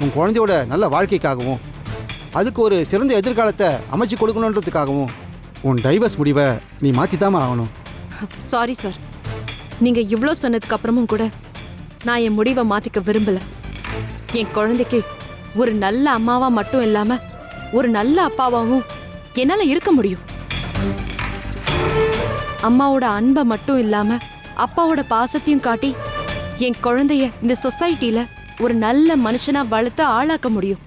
உன் குழந்தையோட நல்ல வாழ்க்கைக்காகவும் அதுக்கு ஒரு சிறந்த எதிர்காலத்தை அமைச்சு கொடுக்கணுன்றதுக்காகவும் உன் டைவர்ஸ் முடிவை நீ மாற்றித்தாம ஆகணும். சாரி சார், நீங்க இவ்ளோ சொன்னதுக்கு அப்புறமும் கூட நான் என் முடிவை மாத்திக்க விரும்பல. என் குழந்தைக்கு ஒரு நல்ல அம்மாவா மட்டும் இல்லாம ஒரு நல்ல அப்பாவாவும் என்னால இருக்க முடியும். அம்மாவோட அன்பை மட்டும் இல்லாம அப்பாவோட பாசத்தையும் காட்டி என் குழந்தைய இந்த சொசைட்டில ஒரு நல்ல மனுஷனா வளர்த்து ஆளாக்க முடியும்.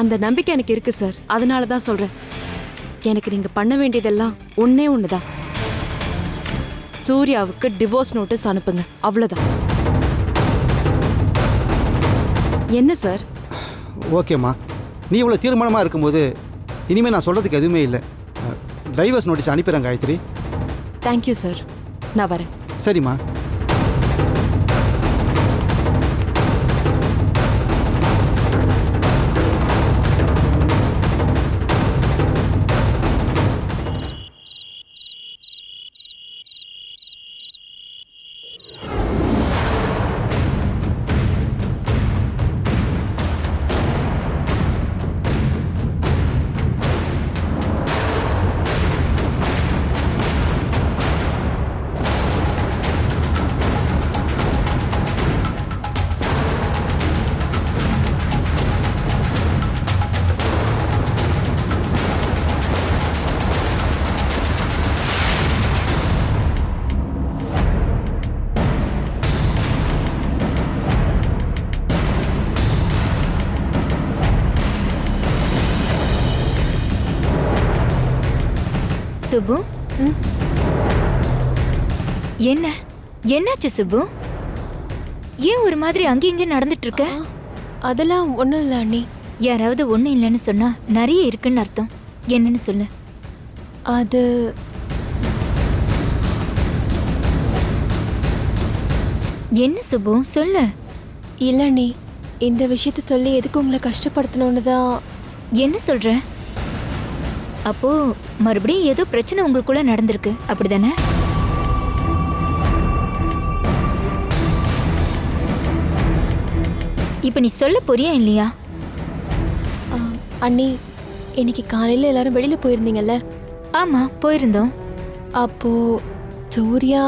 அந்த நம்பிக்கை எனக்கு இருக்கு சார். அதனால தான் சொல்றேன், எனக்கு நீங்க பண்ண வேண்டியதெல்லாம் ஒண்ணே ஒண்ணுதான். சூர்யாவுக்கு டிவோர்ஸ் நோட்டீஸ் அனுப்புங்க, அவ்வளவுதான். என்ன சார்? ஓகேம்மா, நீ இவ்வளோ தீர்மானமாக இருக்கும்போது இனிமேல் நான் சொல்கிறதுக்கு எதுவுமே இல்லை. டைவர்ஸ் நோட்டீஸ் அனுப்பிடுறேன் காயத்ரி. தேங்க்யூ சார், நான் வரேன். சரிம்மா. சுப்பு, என்னாச்சு சுப்பு? ஏன் ஒரு மாதிரி அங்கேயும் இங்கே நடந்துட்டு இருக்க? அதெல்லாம் ஒன்றும் இல்லை அண்ணி. யாராவது ஒன்றும் இல்லைன்னு சொன்னா நிறைய இருக்குன்னு அர்த்தம். என்னன்னு சொல்லு. அது என்ன சுப்பு, சொல்லு. இல்லை அண்ணி, இந்த விஷயத்த சொல்லி எதுக்கு உங்களை கஷ்டப்படுத்தணும்னு தான். என்ன சொல்ற? அப்போ மறுபடியும் ஏதோ பிரச்சனை உங்களுக்குள்ள நடந்திருக்கு, அப்படிதானே? இப்ப நீ சொல்ல போறியா இல்லையா? அண்ணி, இன்னைக்கு காலையில் எல்லாரும் வெளியில் போயிருந்தீங்கல்ல? ஆமா, போயிருந்தோம். அப்போ சூர்யா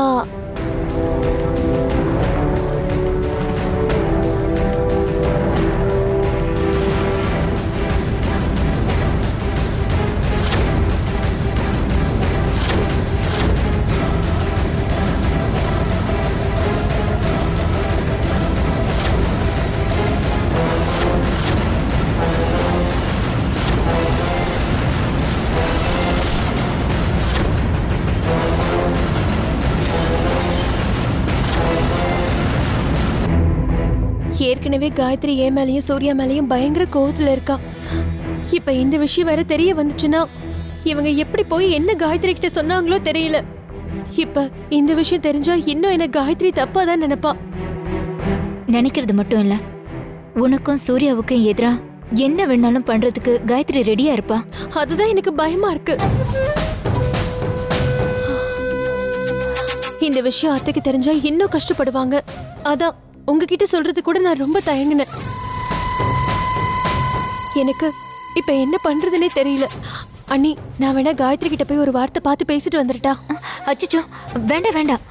ஏற்கனவே காயத்ரி என் மேலேயும் சூர்யா மேலேயும் பயங்கர கோவத்துல இருக்கா. இப்ப இந்த விஷயம் வேற தெரிய வந்துச்சுன்னா இவங்க எப்படி போய் என்ன காயத்ரி கிட்ட சொன்னாங்களோ தெரியல. இப்ப இந்த விஷயம் தெரிஞ்சா இன்னும் என்ன காயத்ரி தப்பா தான் நினைப்பா. நினைக்கிறது மட்டும் இல்ல, உனக்கும் சூர்யாவுக்கும் எதிரா என்ன வேணாலும் பண்றதுக்கு காயத்ரி ரெடியா இருப்பா. அதுதான் எனக்கு பயமா இருக்கு. இந்த விஷயம் அத்தைக்கு தெரிஞ்சா இன்னும் கஷ்டப்படுவாங்க. அதான் உங்ககிட்ட சொல்றது கூட நான் ரொம்ப தயங்கினேன். எனக்கு இப்ப என்ன பண்றதுன்னே தெரியல. அண்ணி, நான் வேணா காயத்ரி கிட்ட போய் ஒரு வார்த்தை பார்த்து பேசிட்டு வந்துட்டா? அச்சச்சோ, வேண்டாம் வேண்டாம்,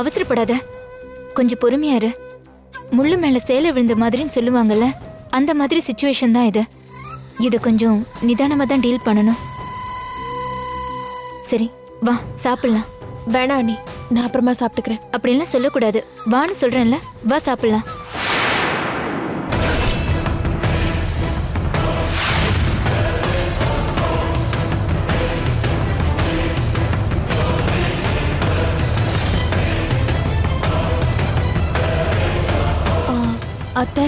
அவசரப்படாத, கொஞ்சம் பொறுமையா இரு. முள்ளு மேல சேலை விழுந்த மாதிரின்னு சொல்லுவாங்கல்ல, அந்த மாதிரி சிச்சுவேஷன் தான் இது. இது கொஞ்சம் நிதானமா தான் டீல் பண்ணணும். சரி வா, சாப்பிடலாம். வேணாம் அண்ணி, நான் அப்புறமா சாப்பிட்டுக்கிறேன். அப்படின்லாம் சொல்லக்கூடாது, வான்னு சொல்றேன்ல, வா சாப்பிடலாம். அத்தை,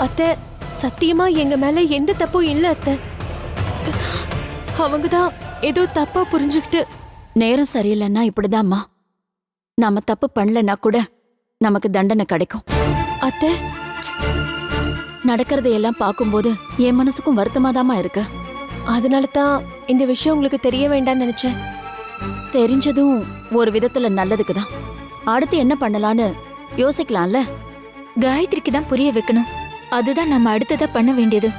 அத்தை, சத்தியமா எங்க மேல எந்த தப்பும் இல்ல அத்தை. அவங்கதான் ஏதோ தப்பா புரிஞ்சுக்கிட்டு. நேரம் சரியில்லைன்னா இப்படிதாம்மா. நாம தப்பு பண்ணலன்னா கூட நமக்கு தண்டனை கிடைக்கும். அத்தை, நடக்கிறதையெல்லாம் பார்க்கும்போது என் மனசுக்கும் வருத்தமாதாம்மா இருக்கு. அதனால தான் இந்த விஷயம் உங்களுக்கு தெரிய வேண்டாம்னு நினைச்சேன். தெரிஞ்சதும் ஒரு விதத்துல நல்லதுக்கு தான். அடுத்து என்ன பண்ணலான்னு யோசிக்கலாம்ல. காயத்ரிக்கு தான் புரிய வைக்கணும். அதுதான் நம்ம அடுத்ததா பண்ண வேண்டியது.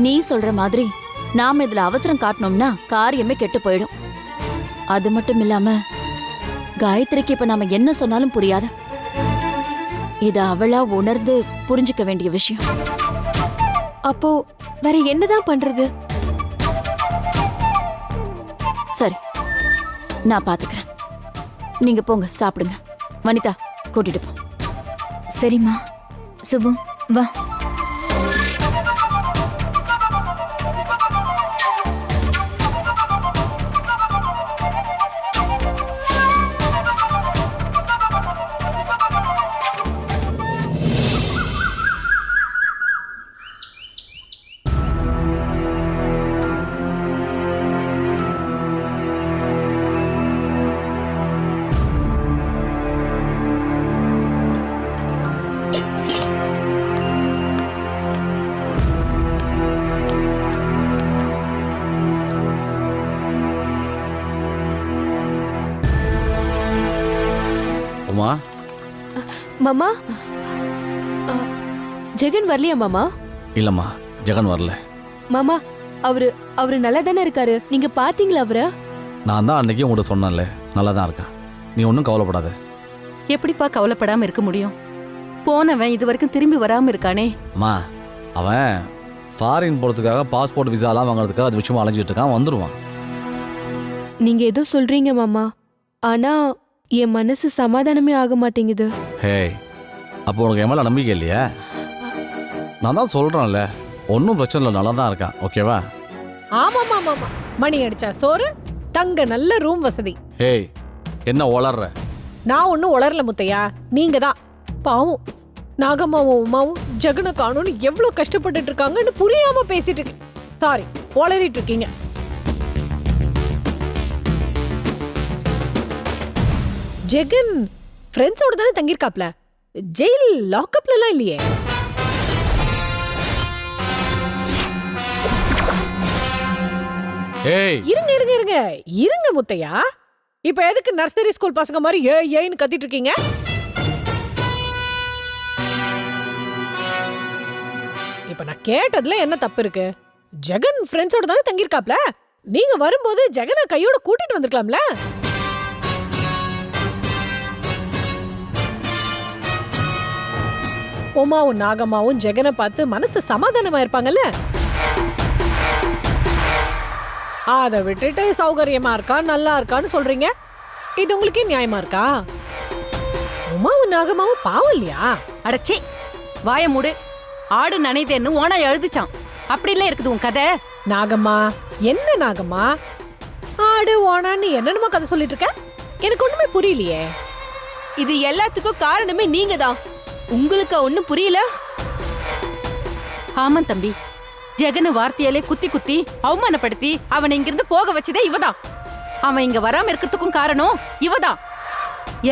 நீ சொல்ற மாதிரி நாம இதுல அவசரம் காட்டினோம்னா காரியமே கெட்டு போயிடும். அது மட்டும் இல்லாம காயத்ரிக்கு இப்ப நாம என்ன சொன்னாலும் புரியாது. இது அவளா உணர்ந்து புரிஞ்சுக்க வேண்டிய விஷயம். அப்போ வேற என்னதான் பண்றது? சரி, நான் பாத்துக்கிறேன். நீங்க போங்க, சாப்பிடுங்க. வனிதா, கூட்டிட்டு போ. சரிம்மா. சுபு, வா. உமா, மாமா, ஜெகன் வரலையா மாமா? இல்லம்மா, ஜெகன் வரல. மாமா, அவரு நல்லா தானே இருக்காரு. நீங்க பாத்தீங்களா அவரை? நான் தான் அன்னைக்கு உங்கள்கிட்ட சொன்னேன்ல, நல்லா தான் இருக்கான். நீ ஒன்றும் கவலைப்படாத. எப்படிப்பா கவலைப்படாம இருக்க முடியும்? போனவன் இது வரைக்கும் திரும்பி வராம இருக்கானே. அம்மா, அவன் ஃபாரின் போகிறதுக்காக பாஸ்போர்ட் விசாலாம் வாங்குறதுக்காக அது விஷயமா அலைஞ்சிட்டு இருக்கான். வந்துடுவான். நீங்க ஏதோ சொல்றீங்க மாமா, ஆனா என் மனசு சமாதானமே ஆக மாட்டேங்குது. ஹேய், அப்போ உனக்கு என் மேலே நம்பிக்கை இல்லையா? நான் தான் சொல்கிறேன்ல, ஒன்றும் பிரச்சனை இல்லை, நல்லா தான் இருக்கான். ஓகேவா? ஆமாம் ஆமாம் ஆமாம். மணி அடிச்சா சோறு, தங்க நல்ல ரூம் வசதி. ஹேய், என்ன வளர்ற? நான் ஒன்றும் உளரல முத்தையா, நீங்க தான். பாவம் நாகம்மாவும் உமாவும் ஜெகனை காணும்னு எவ்வளோ கஷ்டப்பட்டுட்டு இருக்காங்கன்னு புரியாம பேசிட்டு இருக்கேன். சாரி, உளறிட்டு இருக்கீங்க. ஜெகன் ஃப்ரெண்ட்ஸோட தானே தங்கியிருக்காப்ல, ஜெயில் லாக்அப்ல எல்லாம் இல்லையே. ஏய், இருங்க இருங்க இருங்க இருங்க முத்தையா, இப்ப எதுக்கு நர்சரி ஸ்கூல் பசங்க மாதிரி ஏன்னு கத்திட்டு இருக்கீங்க? இப்ப நான் கேட்டதுல என்ன தப்பு இருக்கு? ஜெகன் ஃப்ரெண்ட்ஸோட தானே தங்கியிருக்காப்ல, நீங்க வரும்போது ஜெகனை கையோட கூட்டிட்டு வந்திருக்கலாம்ல. உமாவும் நாகம்மாவும் ஜெகனை பார்த்து மனசு சமாதானமா இருப்பாங்கல்ல. அதை விட்டுட்டு சௌகரியமா இருக்கா நல்லா இருக்கான்னு சொல்றீங்க. இது உங்களுக்கு நியாயமா இருக்கா? உமாவும் நாகம்மாவும் பாவம் இல்லையா? அடச்சி, வாய மூடு. ஆடு நனைதேன்னு ஓனா எழுதுச்சான். அப்படிலாம் இருக்குது உன் கதை. நாகம்மா, என்ன நாகம்மா, ஆடு ஓனான்னு என்னென்னமா கதை சொல்லிட்டு இருக்க? எனக்கு ஒண்ணுமே புரியலையே. இது எல்லாத்துக்கும் காரணமே நீங்க தான். உங்களுக்கு ஒண்ணும் புரியல? ஆமாம் தம்பி, ஜெகனை வார்த்தையாலே குத்தி குத்தி அவமானப்படுத்தி அவனை இங்கிருந்து போக வச்சதே இவதான். அவன் இங்க வராம இருக்கிறதுக்கும் காரணம் இவதான்.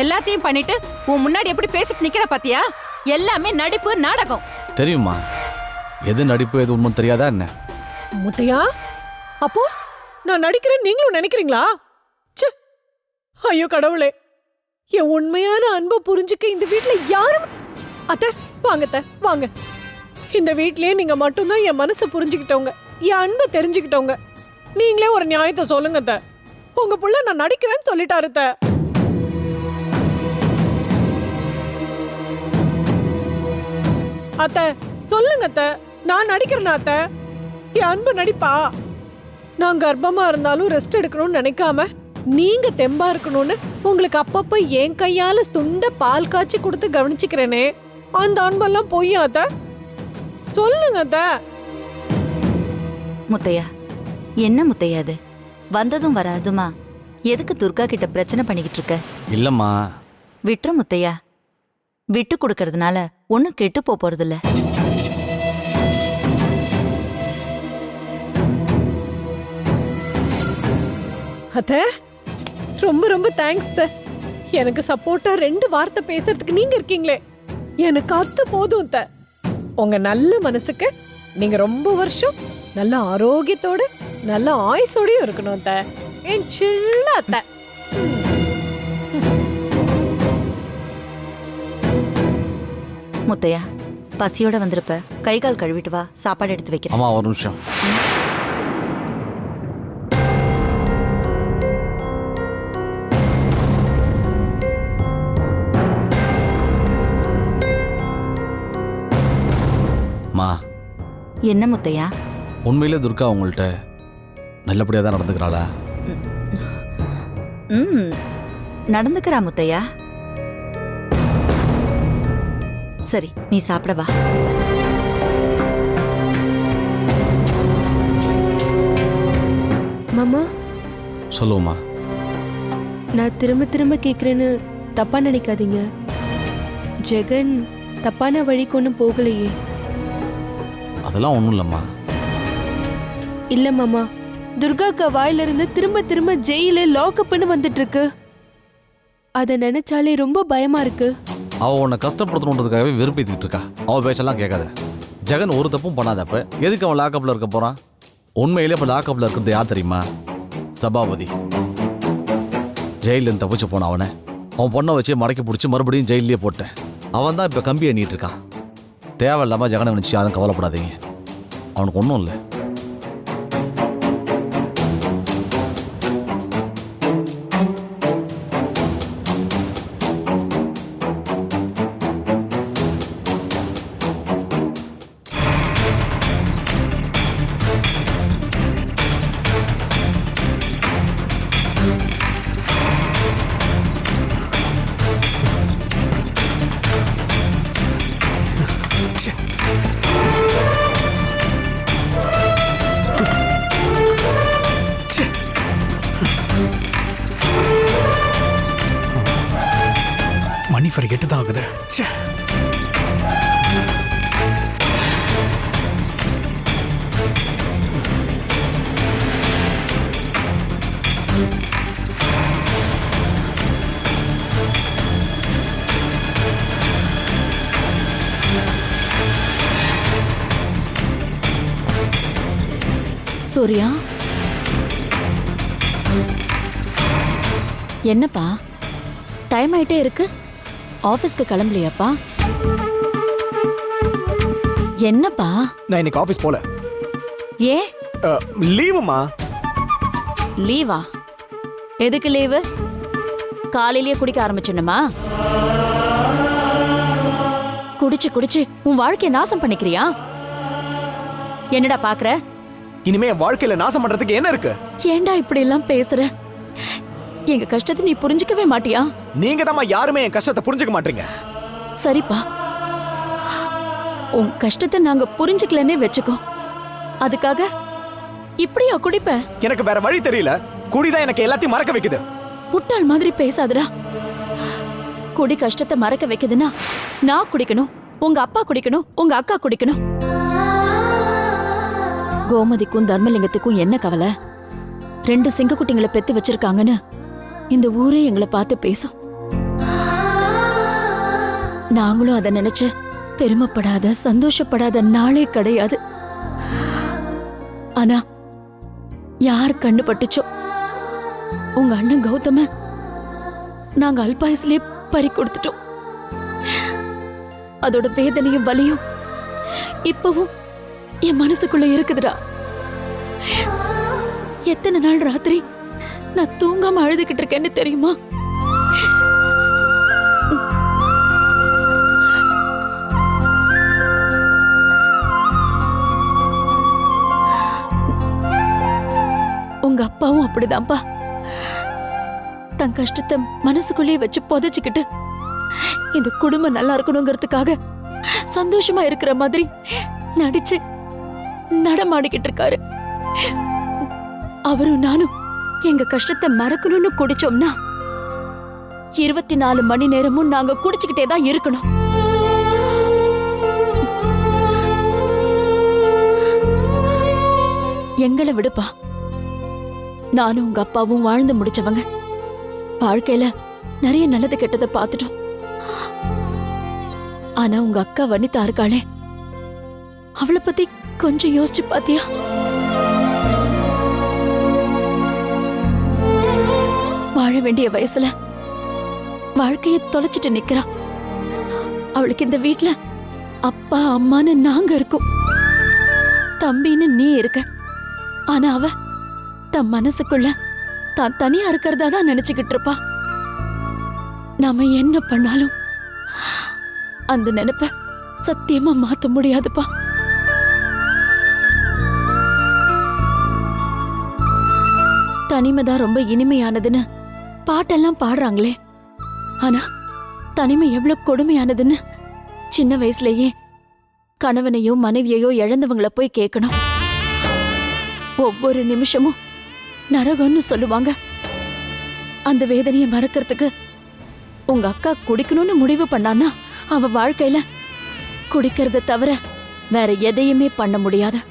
எல்லாத்தையும் பண்ணிட்டு உன் முன்னாடி எப்படி பேசிட்டு நிக்கிற பாத்தியா? எல்லாமே நடிப்பு, நாடகம். தெரியுமா, எது நடிப்பு எது உண்மை தெரியாதா என்ன? முத்தையா, அப்போ நான் நடிக்கிறேன் நீங்களும் நினைக்கிறீங்களா? ச்சே, ஐயோ கடவுளே, என் உண்மையான அன்பை புரிஞ்சுக்க இந்த வீட்டுல யாரும். அத்தை வாங்க, அத்தை வாங்க. இந்த வீட்லயே நீங்க மட்டும்தான் என் மனசை புரிஞ்சுக்கிட்டவங்க, என் அன்பை தெரிஞ்சுக்கிட்டவங்க. நீங்களே ஒரு நியாயத்தை சொல்லுங்க அத்தை. உங்க புள்ள நான் நடிக்கிறேன்னு சொல்லிட்டாரு அத்தை. அத்தை சொல்லுங்க அத்தை, நான் நடிக்கிறேனா அத்தை? என் அன்பு நடிப்பா? நான் கர்ப்பமா இருந்தாலும் ரெஸ்ட் எடுக்கணும்னு நினைக்காம நீங்க தெம்பா இருக்கணும்னு உங்களுக்கு அப்பப்ப என் கையால சுண்ட பால் காய்ச்சி கொடுத்து கவனிச்சுக்கிறேனே, அந்த அன்பெல்லாம் பொய்யா அத்தை? சொல்லுங்க அத்தை. முத்தையா, என்ன முத்தையா அது? வந்ததும் வராதுமா எதுக்கு துர்கா கிட்ட பிரச்சனை பண்ணிக்கிட்டு இருக்க? இல்லம்மா, விட்டுரு முத்தையா. விட்டு கொடுக்கறதுனால ஒன்னும் கெட்டு போறதில்ல. அத்தை ரொம்ப ரொம்ப தேங்க்ஸ் அத்தை. எனக்கு சப்போர்ட்டா 2 வார்த்தை பேசுறதுக்கு நீங்க இருக்கீங்களே, எனக்கு அத்து போதும் அத்தை. உங்க நல்ல மனசுக்கு நீங்க ரொம்ப வருஷம் நல்ல ஆரோக்கியத்தோட நல்ல ஆயுசோடயும் இருக்கணும் அத்தை. என் சின்ன அத்தை. முத்தையா, பசியோட வந்திருப்ப, கை கால் கழுவிட்டு வா, சாப்பாடு எடுத்து வைக்கிறேன். அம்மா ஒரு நிமிஷம். அம்மா, என்ன முத்தையா? உண்மையிலே துர்கா உங்கள்கிட்ட நல்லபடியாக தான் நடந்துக்கிறாளா? நடந்துக்கிறா முத்தையா. சரி, நீ சாப்பிட வா. மாமா, சொல்லுவோம்மா. நான் திரும்ப திரும்ப கேக்குறேன்னு தப்பா நினைக்காதீங்க. ஜெகன் தப்பான வழிக்கு ஒன்றும் போகலையே. அதெல்லாம் ஒன்றும் இல்லைம்மா. இல்ல மாமா, துர்காக்கா வாயிலிருந்து திரும்ப திரும்ப ஜெயில லாக்அப்னு வந்துட்டு இருக்கு. அத நினைச்சாலே ரொம்ப பயமா இருக்கு. அவள் உன்னை கஷ்டப்படுத்தணுன்றதுக்காகவே வெறுப்பேற்றிட்டு இருக்கா. அவள் பேச்செல்லாம் கேட்காத. ஜெகன் ஒரு தப்பும் பண்ணாதப்ப எதுக்கு அவன் லாக்அப்பில் இருக்க போகிறான்? உண்மையிலே இப்போ லாக்அப்பில் இருக்கிறது யார் தெரியுமா? சபாபதி. ஜெயிலேருந்து தப்பிச்சு போனான் அவனை. அவன் பொண்ணை வச்சு மடக்கி பிடிச்சி மறுபடியும் ஜெயிலே போட்டேன். அவன் தான் இப்போ கம்பி எண்ணிட்டு இருக்கான். தேவையில்லாமல் ஜெகனை நினச்சி யாரும் கவலைப்படாதீங்க. அவனுக்கு ஒன்றும் இல்லை. மணி ஃபர் 8 தான் ஆகுது. சூர்யா, என்னப்பா டைம் ஆயிட்டே இருக்கு, ஆபீஸ்க்கு கிளம்பலையாப்பா? என்னப்பா? நான் இன்னைக்கு ஆபீஸ் போல. ஏன் லீவுமா? லீவா? எதுக்கு லீவு? காலையிலேயே குடிக்க ஆரம்பிச்சுடுமா? குடிச்சு குடிச்சு உன் வாழ்க்கைய நாசம் பண்ணிக்கிறியா? என்னடா பாக்குற? இனிமே என் வாழ்க்கையில நாசம் பண்றதுக்கு என்ன இருக்கு? ஏன்டா இப்படி எல்லாம் பேசுற? எங்க கஷ்டத்தை நீ புரிஞ்சுக்கவே மாட்டியா? நீங்க தான் யாருமே என் கஷ்டத்தை புரிஞ்சுக்க மாட்டீங்க. சரிப்பா, உன் கஷ்டத்தை நாங்க புரிஞ்சுக்கலன்னே வெச்சுக்கோ. அதுக்காக இப்படியா குடிப்ப? எனக்கு வேற வழி தெரியல. குடிதான் எனக்கு எல்லாத்தையும் மறக்க வைக்குது. முட்டாள் மாதிரி பேசாதடா. குடி கஷ்டத்தை மறக்க வைக்குதுன்னா நான் குடிக்கணும், உங்க அப்பா குடிக்கணும், உங்க அக்கா குடிக்கணும். கோமதிக்கும் தர்மலிங்கத்துக்கும் என்ன கவலை? 2 சிங்கக்குட்டிங்களை பெத்து வச்சிருக்காங்கன்னு இந்த ஊரே எங்களை பார்த்து பேசும். நாங்களும் அதை நினைச்சு பெருமைப்படாத சந்தோஷப்படாத நாளே கிடையாது. ஆனா யார் கண்ணு பட்டுச்சோ உங்க அண்ணன் கௌதம நாங்க அல்பாயுஸ்லயே பறி கொடுத்துட்டோம். அதோட வேதனையும் வலியும் இப்பவும் என் மனசுக்குள்ள இருக்குதுடா. எத்தனை நாள் ராத்திரி நான் தூங்காம அழுதுகிட்டு இருக்கேன்னு தெரியுமா? உங்க அப்பாவும் அப்படிதான்ப்பா. தன் கஷ்டத்தை மனசுக்குள்ளேயே வச்சு புதைச்சுக்கிட்டு இந்த குடும்பம் நல்லா இருக்கணுங்கிறதுக்காக சந்தோஷமா இருக்கிற மாதிரி நடிச்சு நடமாடிக்கிட்டு இருக்காரு. அவரும் நானும் எங்க கஷ்டத்தை மறக்கணும்னு குடிச்சோம்னா 24 மணி நேரமும் நாங்க குடிச்சுக்கிட்டே தான் இருக்கணும். எங்களை விடுப்பா. நானும் உங்க அப்பாவும் வாழ்ந்து முடிச்சவங்க. வாழ்க்கையில நிறைய நல்லது கெட்டதை பார்த்துட்டோம். ஆனா உங்க அக்கா வனிதா இருக்காளே, அவளை பத்தி கொஞ்சம் யோசிச்சு பாத்தியா? வாழ வேண்டிய வயசுல வாழ்க்கைய தொலைச்சிட்டு நிக்கிறா. அவளுக்கு இந்த வீட்ல அப்பா அம்மான்னு நாங்க இருக்கோம், தம்பின்னு நீ இருக்க. ஆனா அவ தன் மனசுக்குள்ள தான் தனியா இருக்கிறதா தான் நினைச்சுக்கிட்டு இருப்பா. நாம என்ன பண்ணாலும் அந்த நினைப்ப சத்தியமா மாத்த முடியாதுப்பா. தனிமைதான் ரொம்ப இனிமையானதுன்னு பாட்டெல்லாம் பாடுறாங்களே, ஆனா தனிமை எவ்வளவு கொடுமையானதுன்னு சின்ன வயசுலயே கணவனையோ மனைவியையோ இழந்தவங்கள போய் கேட்கணும். ஒவ்வொரு நிமிஷமும் நரகம்னு சொல்லுவாங்க. அந்த வேதனையை மறக்கிறதுக்கு உங்க அக்கா குடிக்கணும்னு முடிவு பண்ணான்னா அவ வாழ்க்கையில குடிக்கிறத தவிர வேற எதையுமே பண்ண முடியாது.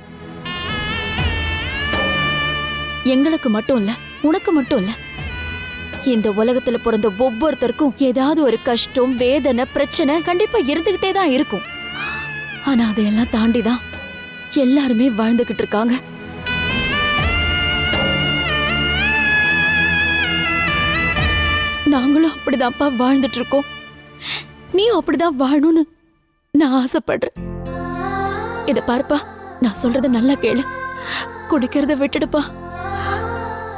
எங்களுக்கு மட்டும் இல்ல, உனக்கு மட்டும் இல்ல, இந்த உலகத்துல பிறந்த ஒவ்வொருத்தருக்கும் ஏதாவது ஒரு கஷ்டம், வேதனை, பிரச்சனை கண்டிப்பா இருந்துகிட்டே தான் இருக்கும். ஆனா அதையெல்லாம் தாண்டிதான் எல்லாருமே வாழ்ந்துகிட்டு இருக்காங்க. நாங்களும் அப்படிதான்ப்பா வாழ்ந்துட்டு இருக்கோம். நீயும் அப்படிதான் வாழணும்னு நான் ஆசைப்படுறேன். இத பாருப்பா, நான் சொல்றத நல்லா கேளு. குடிக்கிறத விட்டுடுப்பா.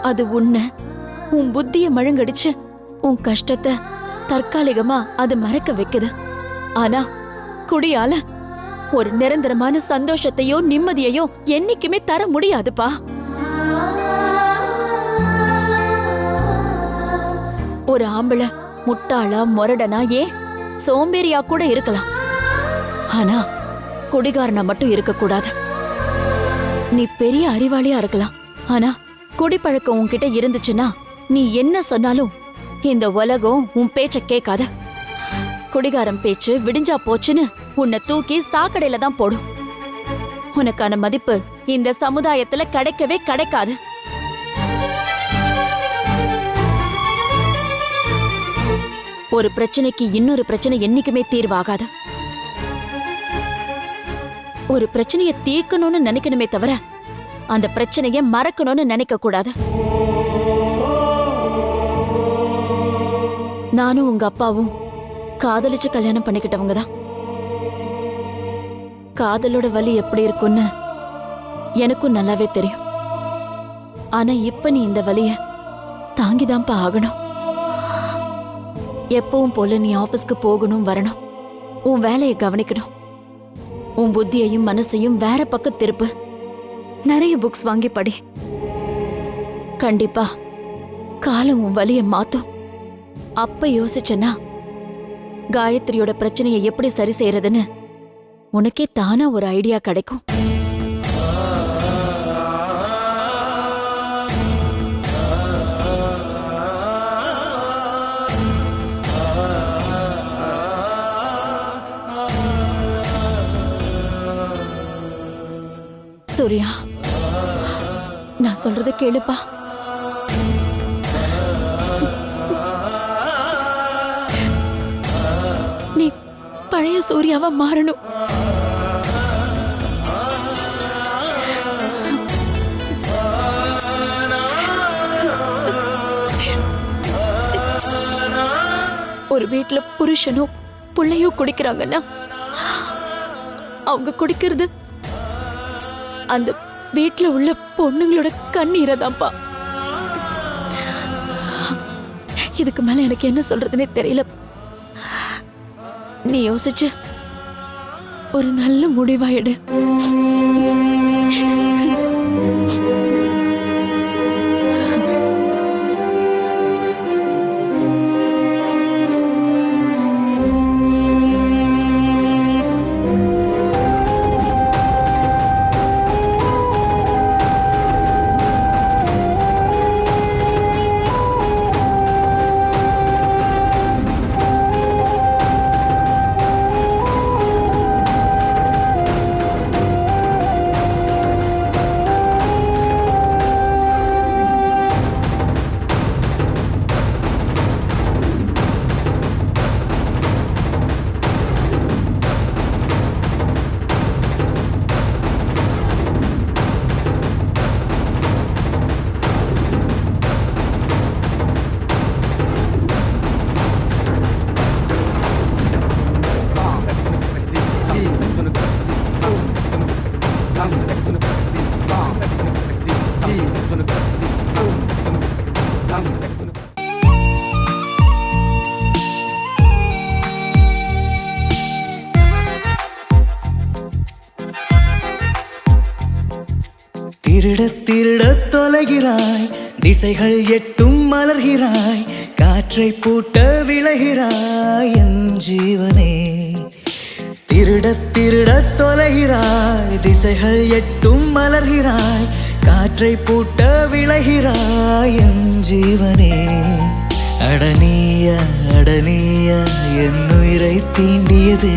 அது உன்னை, உன் புத்திய மழுங்கடிச்சு உன் கஷ்டத்தை தற்காலிகமா அது மறக்க வைக்குது. ஆனா குடியால ஒரு நிரந்தரமான சந்தோஷத்தையோ நிம்மதியையோ என்னைக்குமே தர முடியாதுப்பா. ஒரு ஆம்பளை முட்டாளா, முரடனா, ஏன் சோம்பேறியா கூட இருக்கலாம். ஆனா குடிகாரனா மட்டும் இருக்க கூடாது. நீ பெரிய அறிவாளியா இருக்கலாம், ஆனா குடிப்பழக்கம் உன்கிட்ட இருந்துச்சுன்னா நீ என்ன சொன்னாலும் இந்த உலகம் உன் பேச்ச கேட்காத. குடிகாரம் பேச்சு விடிஞ்சா போச்சுன்னு உன்னை தூக்கி சாக்கடையில தான் போடும். உனக்கான மதிப்பு இந்த சமுதாயத்துல கிடைக்கவே கிடைக்காது. ஒரு பிரச்சனைக்கு இன்னொரு பிரச்சனை என்னைக்குமே தீர்வாகாது. ஒரு பிரச்சனையை தீர்க்கணும்னு நினைக்கணுமே தவிர அந்த பிரச்சனையை மறக்கணும்னு நினைக்க கூடாது. நானும் உங்க அப்பாவும் காதலிச்சு கல்யாணம் பண்ணிக்கிட்டவங்க தான். காதலோட வலி எப்படி இருக்கும்னு எனக்கும் நல்லாவே தெரியும். ஆனா இப்ப நீ இந்த வலிய தாங்கிதான்ப்பா ஆகணும். எப்பவும் போல நீ ஆபீஸ்க்கு போகணும், வரணும், உன் வேலையை கவனிக்கணும். உன் புத்தியையும் மனசையும் வேற பக்கம் திருப்பு. நிறைய புக்ஸ் வாங்கி படி. கண்டிப்பா காலம் உன் வலிய மாத்தும். அப்ப யோசிச்சனா காயத்ரியோட பிரச்சனையை எப்படி சரி செய்யறதுன்னு உனக்கே தானா ஒரு ஐடியா கிடைக்கும். சூர்யா, நான் சொல்றத கேளுப்பா. நீ பழைய சூர்யாவா மாறணும். ஒரு வீட்டுல புருஷனோ புள்ளையோ குடிக்கிறாங்கன்னா அவங்க குடிக்கிறது அந்த வீட்டுல உள்ள பொண்ணுங்களோட கண்ணீரை தான்ப்பா. இதுக்கு மேல எனக்கு என்ன சொல்றதுன்னே தெரியல. நீ யோசிச்சு ஒரு நல்ல முடிவா எடு. திருடத் தொலைகிறாய், திசைகள் எட்டும் மலர்கிறாய், காற்றை பூட்ட விளைகிறாய் என் ஜீவனே. திருடத் தொலைகிறாய், திசைகள் எட்டும் மலர்கிறாய், காற்றை பூட்ட விளைகிறாய் என் ஜீவனே. அடனியா அடனியா என் உயிரை தீண்டியது